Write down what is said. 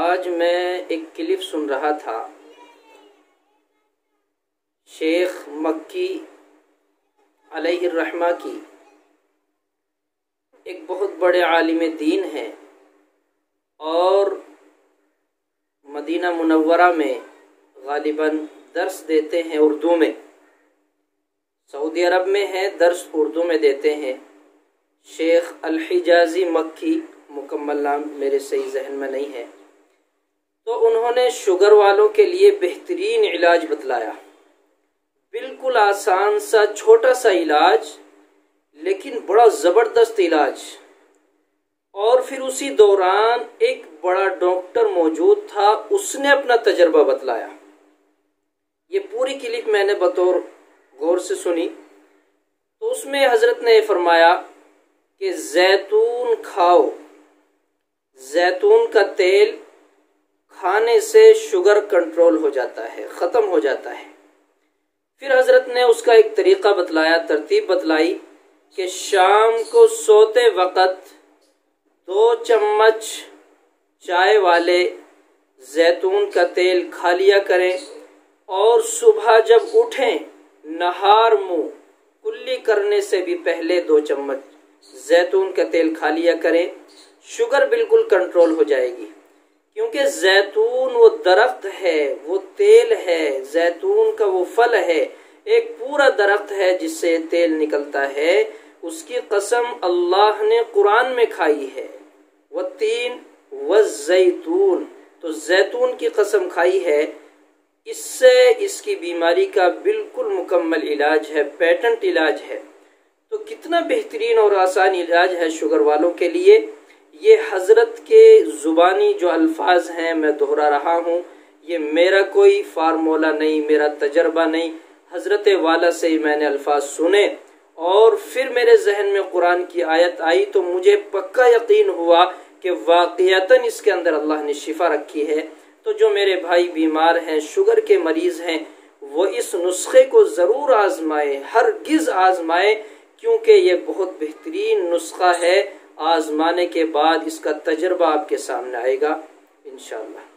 آج میں ایک کلپ سن رہا تھا شیخ مکی علیہ الرحمہ کی. ایک بہت بڑے عالم دین ہیں اور مدینہ منورہ میں غالباً درس دیتے ہیں اردو میں. سعودی عرب میں ہیں، درس اردو میں دیتے ہیں. شیخ الحجازی مکی، مکمل نام میرے صحیح ذہن میں نہیں ہے. تو انہوں نے شوگر والوں کے لیے بہترین علاج بتلایا. بالکل آسان سا چھوٹا سا علاج، لیکن بڑا زبردست علاج. اور پھر اسی دوران ایک بڑا ڈاکٹر موجود تھا، اس نے اپنا تجربہ بتلایا. یہ پوری کلپ میں نے بطور غور سے سنی. تو اس میں حضرت نے فرمایا کہ زیتون کھاؤ، زیتون کا تیل کھانے سے شوگر کنٹرول ہو جاتا ہے، ختم ہو جاتا ہے. پھر حضرت نے اس کا ایک طریقہ بتلایا، ترتیب بتلائی کہ شام کو سوتے وقت 2 چمچ چائے والے زیتون کا تیل کھا لیا کریں، اور صبح جب اٹھیں نہار منہ کلی کرنے سے بھی پہلے 2 چمچ زیتون کا تیل کھا لیا کریں. شوگر بالکل کنٹرول ہو جائے گی، کیونکہ زیتون وہ درخت ہے، وہ تیل ہے، زیتون کا وہ پھل ہے، ایک پورا درخت ہے جس سے تیل نکلتا ہے. اس کی قسم اللہ نے قرآن میں کھائی ہے، والتین والزیتون، تو زیتون کی قسم کھائی ہے. اس سے اس کی بیماری کا بالکل مکمل علاج ہے، پیٹنٹ علاج ہے. تو کتنا بہترین اور آسان علاج ہے شوگر والوں کے لیے. یہ حضرت کے زبانی جو الفاظ ہیں میں دہرا رہا ہوں، یہ میرا کوئی فارمولہ نہیں، میرا تجربہ نہیں. حضرت والا سے میں نے الفاظ سنے اور پھر میرے ذہن میں قرآن کی آیت آئی، تو مجھے پکا یقین ہوا کہ واقعتاً اس کے اندر اللہ نے شفا رکھی ہے. تو جو میرے بھائی بیمار ہیں، شوگر کے مریض ہیں، وہ اس نسخے کو ضرور آزمائیں، ہرگز آزمائیں، کیونکہ یہ بہت بہترین نسخہ ہے. آزمانے کے بعد اس کا تجربہ آپ کے سامنے آئے گا انشاءاللہ.